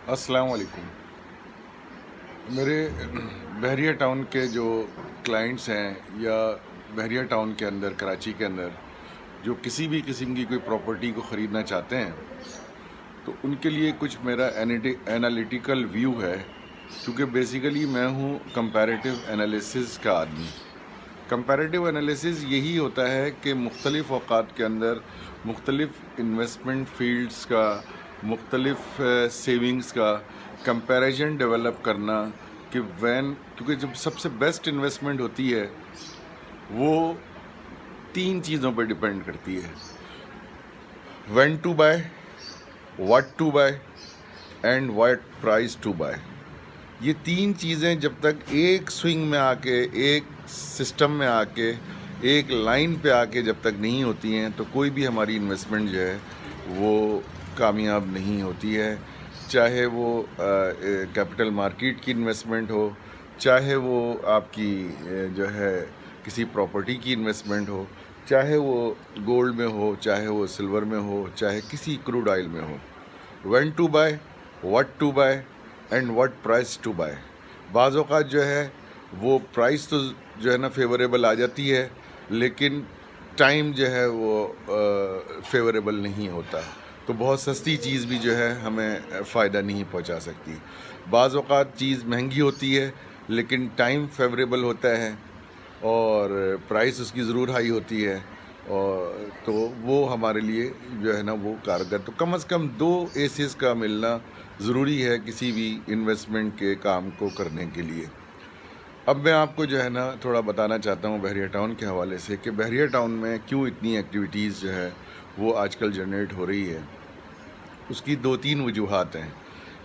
السلام علیکم. میرے بحریہ ٹاؤن کے جو کلائنٹس ہیں یا بحریہ ٹاؤن کے اندر کراچی کے اندر جو کسی بھی قسم کی کوئی پراپرٹی کو خریدنا چاہتے ہیں تو ان کے لیے کچھ میرا انالیٹیکل ویو ہے، کیونکہ بیسیکلی میں ہوں کمپیریٹیو انالیسز کا آدمی. کمپیریٹیو انالیسز یہی ہوتا ہے کہ مختلف اوقات کے اندر مختلف انویسٹمنٹ فیلڈز کا، مختلف سیونگز کا کمپیریزن ڈیولپ کرنا کہ کیونکہ جب سب سے بیسٹ انویسٹمنٹ ہوتی ہے وہ تین چیزوں پہ ڈپینڈ کرتی ہے: when to buy, what to buy and what price to buy. یہ تین چیزیں جب تک ایک سوئنگ میں آ کے، ایک سسٹم میں آ کے، ایک لائن پہ آ کے جب تک نہیں ہوتی ہیں تو کوئی بھی ہماری انویسٹمنٹ جو ہے وہ کامیاب نہیں ہوتی ہے. چاہے وہ کیپٹل مارکیٹ کی انویسٹمنٹ ہو، چاہے وہ آپ کی جو ہے کسی پراپرٹی کی انویسٹمنٹ ہو، چاہے وہ گولڈ میں ہو، چاہے وہ سلور میں ہو، چاہے کسی کروڈ آئل میں ہو. When to buy, what to buy and what price to buy. بعض اوقات جو ہے وہ پرائز تو جو ہے نا فیوریبل آ جاتی ہے، لیکن ٹائم جو ہے وہ فیوریبل نہیں ہوتا، تو بہت سستی چیز بھی جو ہے ہمیں فائدہ نہیں پہنچا سکتی. بعض اوقات چیز مہنگی ہوتی ہے لیکن ٹائم فیوریبل ہوتا ہے اور پرائس اس کی ضرور ہائی ہوتی ہے، اور تو وہ ہمارے لیے جو ہے نا وہ کارگر. تو کم از کم دو ایسز کا ملنا ضروری ہے کسی بھی انویسٹمنٹ کے کام کو کرنے کے لیے. اب میں آپ کو جو ہے نا تھوڑا بتانا چاہتا ہوں بحریہ ٹاؤن کے حوالے سے کہ بحریہ ٹاؤن میں کیوں اتنی ایکٹیویٹیز جو ہے وہ آج کل جنریٹ ہو رہی ہے. اس کی دو تین وجوہات ہیں.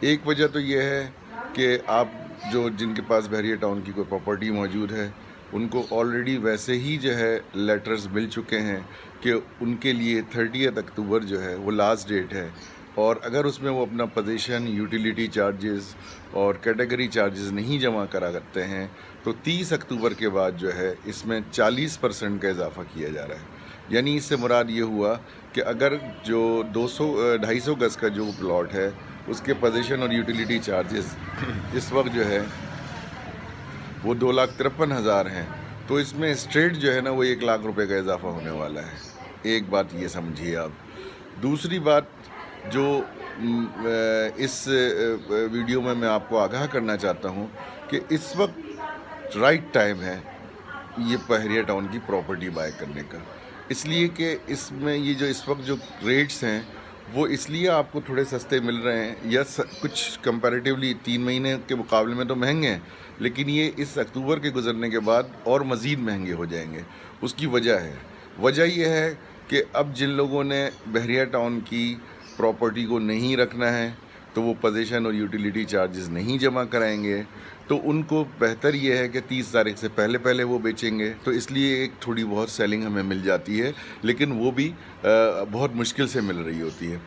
ایک وجہ تو یہ ہے کہ آپ جن کے پاس بحریہ ٹاؤن کی کوئی پراپرٹی موجود ہے ان کو آلریڈی ویسے ہی جو ہے لیٹرز مل چکے ہیں کہ ان کے لیے 30 اکتوبر جو ہے وہ لاسٹ ڈیٹ ہے، اور اگر اس میں وہ اپنا پوزیشن، یوٹیلیٹی چارجز اور کیٹیگری چارجز نہیں جمع کرا کرتے ہیں تو 30 اکتوبر کے بعد جو ہے اس میں 40% کا اضافہ کیا جا رہا ہے. یعنی اس سے مراد یہ ہوا کہ اگر جو 250 گز کا جو پلاٹ ہے اس کے پوزیشن اور یوٹیلیٹی چارجز اس وقت جو ہے وہ 2,53,000 ہیں، تو اس میں اسٹریٹ جو ہے نا وہ 1,00,000 روپے کا اضافہ ہونے والا ہے. ایک بات یہ سمجھیے آپ. دوسری بات جو اس ویڈیو میں آپ کو آگاہ کرنا چاہتا ہوں کہ اس وقت رائٹ ٹائم ہے یہ بحریہ ٹاؤن کی پراپرٹی بائی کرنے کا، اس لیے کہ اس میں یہ جو اس وقت جو ریٹس ہیں وہ اس لیے آپ کو تھوڑے سستے مل رہے ہیں، یا کچھ کمپیریٹیولی 3 مہینے کے مقابلے میں تو مہنگے ہیں، لیکن یہ اس اکتوبر کے گزرنے کے بعد اور مزید مہنگے ہو جائیں گے. اس کی وجہ یہ ہے کہ اب جن لوگوں نے بحریہ ٹاؤن کی پراپرٹی کو نہیں رکھنا ہے تو وہ پوزیشن اور یوٹیلیٹی چارجز نہیں جمع کرائیں گے، تو ان کو بہتر یہ ہے کہ 30 تاریخ سے پہلے وہ بیچیں گے. تو اس لیے ایک تھوڑی بہت سیلنگ ہمیں مل جاتی ہے، لیکن وہ بھی بہت مشکل سے مل رہی ہوتی ہے،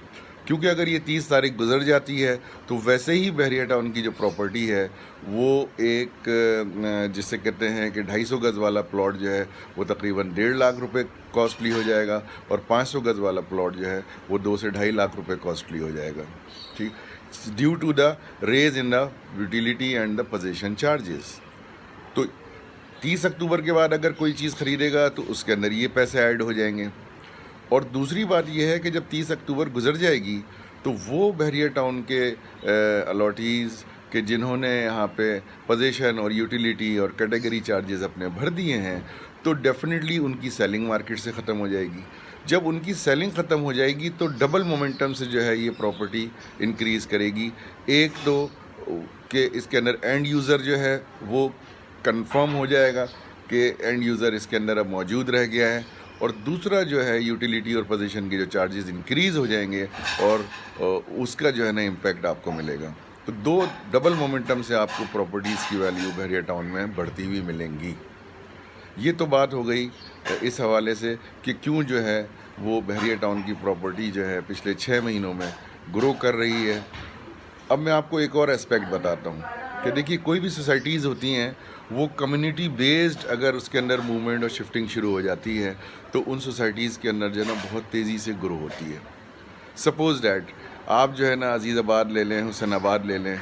کیونکہ اگر یہ 30 تاریخ گزر جاتی ہے تو ویسے ہی بحریہ ٹاؤن کی جو پراپرٹی ہے وہ ایک جسے کہتے ہیں کہ 250 گز والا پلاٹ جو ہے وہ تقریباً 1,50,000 روپے کاسٹلی ہو جائے گا، اور 500 گز والا پلاٹ جو ہے وہ 2 سے 2.5 لاکھ روپے کاسٹلی ہو جائے گا. ٹھیک، due to the rise in the utility and the position charges. تو 30 اکتوبر کے بعد اگر کوئی چیز خریدے گا تو اس کے اندر یہ پیسے ایڈ ہو جائیں گے. اور دوسری بات یہ ہے کہ جب 30 اکتوبر گزر جائے گی تو وہ بحریہ ٹاؤن کے الاٹیز کہ جنہوں نے یہاں پہ پوزیشن اور یوٹیلیٹی اور کیٹیگری چارجز اپنے بھر دیے ہیں تو ڈیفینیٹلی ان کی سیلنگ مارکیٹ سے ختم ہو جائے گی. جب ان کی سیلنگ ختم ہو جائے گی تو ڈبل مومنٹم سے جو ہے یہ پراپرٹی انکریز کرے گی. ایک تو کہ اس کے اندر اینڈ یوزر جو ہے وہ کنفرم ہو جائے گا کہ اینڈ یوزر اس کے اندر اب موجود رہ گیا ہے، اور دوسرا جو ہے یوٹیلیٹی اور پوزیشن کے جو چارجز انکریز ہو جائیں گے اور اس کا جو ہے نا امپیکٹ آپ کو ملے گا. تو دو ڈبل مومنٹم سے آپ کو پراپرٹیز کی ویلیو بحریہ ٹاؤن میں بڑھتی ہوئی ملیں گی. یہ تو بات ہو گئی اس حوالے سے کہ کیوں جو ہے وہ بحریہ ٹاؤن کی پراپرٹی جو ہے پچھلے 6 مہینوں میں گرو کر رہی ہے. اب میں آپ کو ایک اور اسپیکٹ بتاتا ہوں کہ دیکھیے کوئی بھی سوسائٹیز ہوتی ہیں وہ کمیونٹی بیسڈ اگر اس کے اندر موومنٹ اور شفٹنگ شروع ہو جاتی ہے تو ان سوسائٹیز کے اندر جو ہے نا بہت تیزی سے گرو ہوتی ہے. سپوز دیٹ آپ جو ہے نا عزیز آباد لے لیں، حسین آباد لے لیں،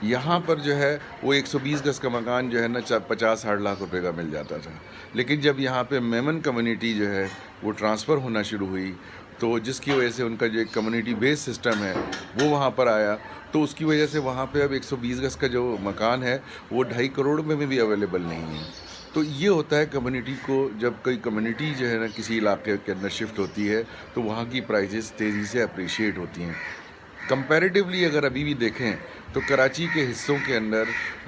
یہاں پر جو ہے وہ 120 گز کا مکان جو ہے نا 50-60 لاکھ روپے کا مل جاتا تھا. لیکن جب یہاں پہ میمن کمیونٹی جو ہے وہ ٹرانسفر ہونا شروع ہوئی، تو جس کی وجہ سے ان کا جو ایک کمیونٹی بیس سسٹم ہے وہ وہاں پر آیا، تو اس کی وجہ سے وہاں پہ اب 120 گز کا جو مکان ہے وہ 2.5 کروڑ میں بھی اویلیبل نہیں ہے. تو یہ ہوتا ہے کمیونٹی کو، جب کوئی کمیونٹی جو ہے نا کسی علاقے کے اندر شفٹ ہوتی ہے تو وہاں کی پرائزز تیزی سے اپریشیٹ ہوتی ہیں. کمپیریٹیولی اگر ابھی بھی دیکھیں تو کراچی کے حصوں کے اندر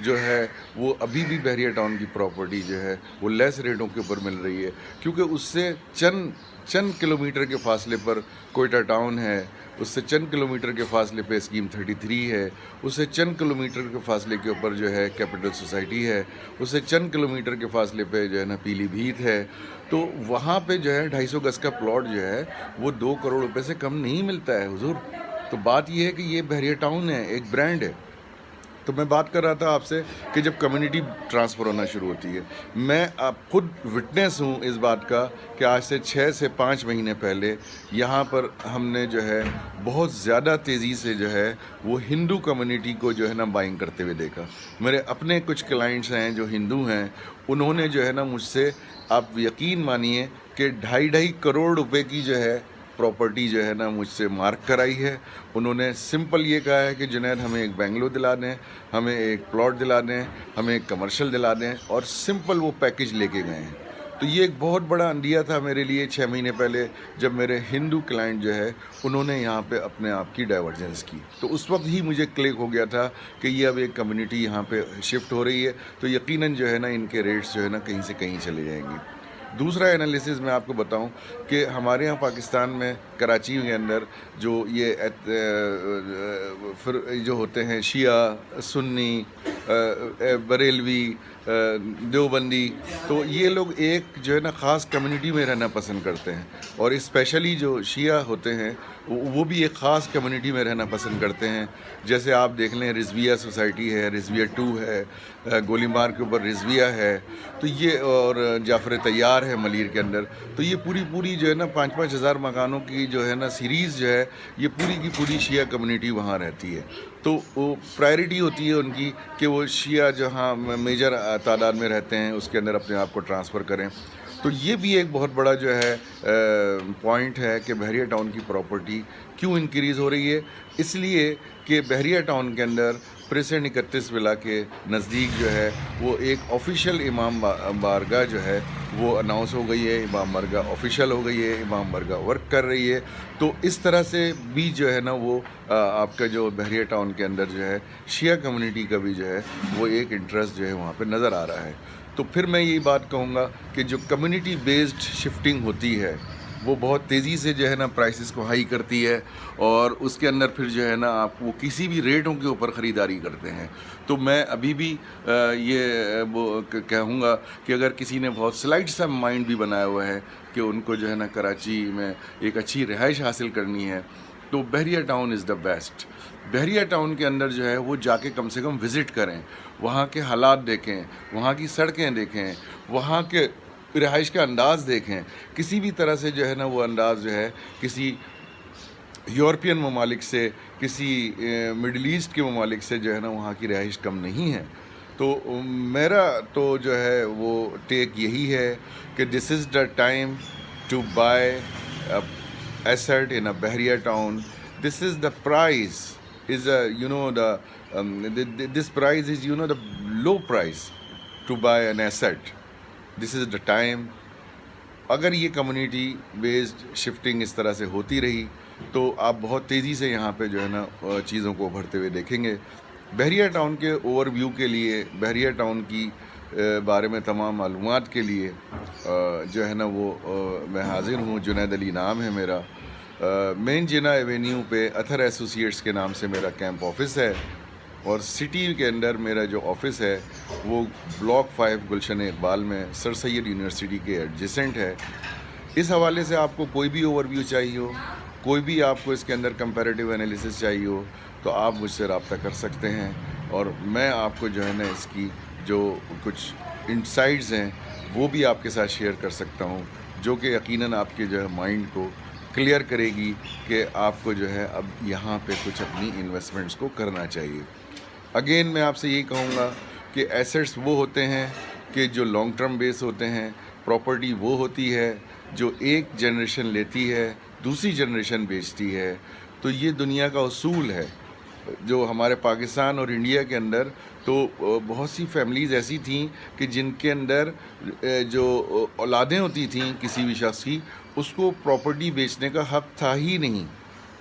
جو ہے وہ ابھی بھی بحریہ ٹاؤن کی پراپرٹی جو ہے وہ لیس ریٹوں کے اوپر مل رہی ہے، کیونکہ اس سے چند کلومیٹر کے فاصلے پر کوئٹہ ٹاؤن ہے، اس سے چند کلومیٹر کے فاصلے پہ اسکیم 33 ہے، اس سے چند کلومیٹر کے فاصلے کے اوپر جو ہے کیپٹل سوسائٹی ہے، اس سے چند کلومیٹر کے فاصلے پہ جو ہے نا پیلی بھیت ہے. تو وہاں پہ جو ہے 250 گز کا پلاٹ جو ہے وہ 2 کروڑ روپے سے کم نہیں ملتا ہے حضور. تو بات یہ ہے کہ یہ بحریہ ٹاؤن ہے، ایک برانڈ ہے. تو میں بات کر رہا تھا آپ سے کہ جب کمیونٹی ٹرانسفر ہونا شروع ہوتی ہے، میں اب خود وٹنس ہوں اس بات کا کہ آج سے 6 سے 5 مہینے پہلے یہاں پر ہم نے جو ہے بہت زیادہ تیزی سے جو ہے وہ ہندو کمیونٹی کو جو ہے نا بائنگ کرتے ہوئے دیکھا. میرے اپنے کچھ کلائنٹس ہیں جو ہندو ہیں، انہوں نے جو ہے نا مجھ سے، آپ یقین مانیے کہ 2.5 کروڑ روپے کی جو ہے پراپرٹی جو ہے نا مجھ سے مارک کرائی ہے. انہوں نے سمپل یہ کہا ہے کہ جنید ہمیں ایک بنگلو دلا دیں، ہمیں ایک پلاٹ دلا دیں، ہمیں ایک کمرشل دلا دیں، اور سمپل وہ پیکج لے کے گئے ہیں. تو یہ ایک بہت بڑا اندیا تھا میرے لیے 6 مہینے پہلے، جب میرے ہندو کلائنٹ جو ہے انہوں نے یہاں پہ اپنے آپ کی ڈائیورجنس کی. تو اس وقت ہی مجھے کلک ہو گیا تھا کہ یہ اب ایک کمیونٹی یہاں پہ شفٹ ہو رہی ہے، تو یقیناً جو ہے نا ان کے ریٹس جو ہے نا کہیں سے کہیں چلے جائیں گے. دوسرا انالیسز میں آپ کو بتاؤں کہ ہمارے یہاں پاکستان میں کراچی کے اندر جو یہ جو ہوتے ہیں شیعہ، سنی، بریلوی، دیوبندی، تو یہ لوگ ایک جو ہے نا خاص کمیونٹی میں رہنا پسند کرتے ہیں. اور اسپیشلی جو شیعہ ہوتے ہیں وہ بھی ایک خاص کمیونٹی میں رہنا پسند کرتے ہیں. جیسے آپ دیکھ لیں رضویہ سوسائٹی ہے، رضویہ 2 ہے، گولی مار کے اوپر رضویہ ہے، تو یہ، اور جعفر طیار ہے ملیر کے اندر. تو یہ پوری جو ہے نا 5-5 ہزار مکانوں کی جو ہے نا سیریز جو ہے، یہ پوری کی پوری شیعہ کمیونٹی وہاں رہتی ہے. تو وہ پرائرٹی ہوتی ہے ان کی کہ وہ شیعہ جہاں میجر تعداد میں رہتے ہیں اس کے اندر اپنے آپ کو ٹرانسفر کریں. تو یہ بھی ایک بہت بڑا جو ہے پوائنٹ ہے کہ بحریہ ٹاؤن کی پراپرٹی کیوں انکریز ہو رہی ہے. اس لیے کہ بحریہ ٹاؤن کے اندر پریسنٹ 31 ولا کے نزدیک جو ہے وہ ایک آفیشیل امام بارگاہ جو ہے وہ اناؤنس ہو گئی ہے، امام بارگاہ آفیشیل ہو گئی ہے، امام بارگاہ ورک کر رہی ہے. تو اس طرح سے بھی جو ہے نا وہ آپ کا جو بحریہ ٹاؤن کے اندر جو ہے شیعہ کمیونٹی کا بھی جو ہے وہ ایک انٹرسٹ جو ہے وہاں پہ نظر آ رہا ہے. تو پھر میں یہی بات کہوں گا کہ جو کمیونٹی بیسڈ شفٹنگ ہوتی ہے وہ بہت تیزی سے جو ہے نا پرائسز کو ہائی کرتی ہے، اور اس کے اندر پھر جو ہے نا آپ وہ کسی بھی ریٹوں کے اوپر خریداری کرتے ہیں. تو میں ابھی بھی یہ وہ کہوں گا کہ اگر کسی نے بہت سلائٹ سا مائنڈ بھی بنایا ہوا ہے کہ ان کو جو ہے نا کراچی میں ایک اچھی رہائش حاصل کرنی ہے، تو بحریہ ٹاؤن از دا بیسٹ. بحریہ ٹاؤن کے اندر جو ہے وہ جا کے کم سے کم وزٹ کریں، وہاں کے حالات دیکھیں، وہاں کی سڑکیں دیکھیں، وہاں کے رہائش کا انداز دیکھیں. کسی بھی طرح سے جو ہے نا وہ انداز جو ہے کسی یورپین ممالک سے، کسی مڈل ایسٹ کے ممالک سے جو ہے نا وہاں کی رہائش کم نہیں ہے. تو میرا تو جو ہے وہ ٹیک یہی ہے کہ this is the time to buy asset in a Bahria town. This is the price is this price is the low price to buy an asset. This is the time. اگر یہ کمیونٹی بیسڈ شفٹنگ اس طرح سے ہوتی رہی تو آپ بہت تیزی سے یہاں پہ جو ہے نا چیزوں کو ابھرتے ہوئے دیکھیں گے. بحریہ ٹاؤن کے اوور ویو کے لیے، بحریہ ٹاؤن کی بارے میں تمام معلومات کے لیے جو ہے نا وہ میں حاضر ہوں. جنید علی نام ہے میرا. مین جینا ایوینیو پہ اتھر ایسوسیٹس کے نام سے میرا کیمپ آفس ہے، اور سٹی کے اندر میرا جو آفس ہے وہ بلاک 5 گلشن اقبال میں سر سید یونیورسٹی کے ایڈجسنٹ ہے. اس حوالے سے آپ کو کوئی بھی اوور ویو چاہیے ہو، کوئی بھی آپ کو اس کے اندر کمپیریٹیو انالیسس چاہیے ہو، تو آپ مجھ سے رابطہ کر سکتے ہیں، اور میں آپ کو جو ہے نا اس کی جو کچھ انسائٹس ہیں وہ بھی آپ کے ساتھ شیئر کر سکتا ہوں، جو کہ یقیناً آپ کے جو ہے مائنڈ کو کلیئر کرے گی کہ آپ کو جو ہے اب یہاں پہ کچھ اپنی انویسٹمنٹس کو کرنا چاہیے. اگین میں آپ سے یہی کہوں گا کہ ایسٹس وہ ہوتے ہیں کہ جو لانگ ٹرم بیس ہوتے ہیں. پراپرٹی وہ ہوتی ہے جو ایک جنریشن لیتی ہے دوسری جنریشن بیچتی ہے. تو یہ دنیا کا اصول ہے. جو ہمارے پاکستان اور انڈیا کے اندر تو بہت سی فیملیز ایسی تھیں کہ جن کے اندر جو اولادیں ہوتی تھیں کسی بھی شخص کی, اس کو پراپرٹی بیچنے کا حق تھا ہی نہیں.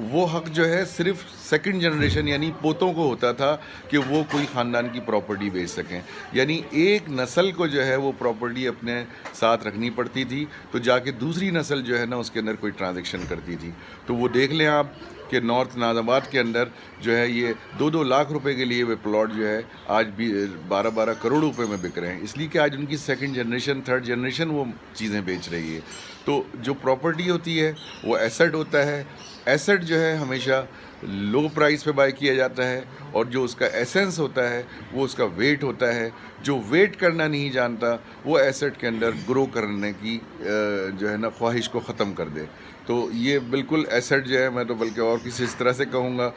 وہ حق جو ہے صرف سیکنڈ جنریشن یعنی پوتوں کو ہوتا تھا کہ وہ کوئی خاندان کی پراپرٹی بیچ سکیں. یعنی ایک نسل کو جو ہے وہ پراپرٹی اپنے ساتھ رکھنی پڑتی تھی تو جا کے دوسری نسل جو ہے نا اس کے اندر کوئی ٹرانزیکشن کرتی تھی. تو وہ دیکھ لیں آپ کہ نارتھ ناز آباد کے اندر جو ہے یہ 2-2 لاکھ روپے کے لیے وہ پلاٹ جو ہے آج بھی 12-12 کروڑ روپے میں بک رہے ہیں, اس لیے کہ آج ان کی سیکنڈ جنریشن تھرڈ جنریشن وہ چیزیں بیچ رہی ہے. تو جو پراپرٹی ہوتی ہے وہ ایسٹ ہوتا ہے. ایسٹ جو ہے ہمیشہ لو پرائس پہ بائی کیا جاتا ہے, اور جو اس کا ایسنس ہوتا ہے وہ اس کا ویٹ ہوتا ہے. جو ویٹ کرنا نہیں جانتا وہ ایسٹ کے اندر گرو کرنے کی جو ہے نا خواہش کو ختم کر دے. تو یہ بالکل ایسٹ جو ہے, میں تو بلکہ اور کسی اس طرح سے کہوں گا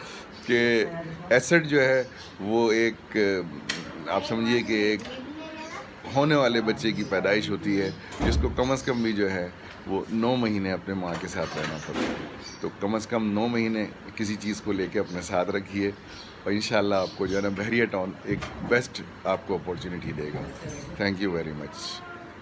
کہ ایسٹ جو ہے وہ ایک آپ سمجھیے کہ ایک ہونے والے بچے کی پیدائش ہوتی ہے جس کو کم از کم بھی جو ہے وہ 9 مہینے اپنے ماں کے ساتھ رہنا پڑتا ہے. تو کم از کم 9 مہینے کسی چیز کو لے کے اپنے ساتھ رکھیے, اور انشاءاللہ آپ کو جو ہے نا بحریہ ٹاؤن ایک بیسٹ آپ کو اپورچونیٹی دے گا. Thank you very much.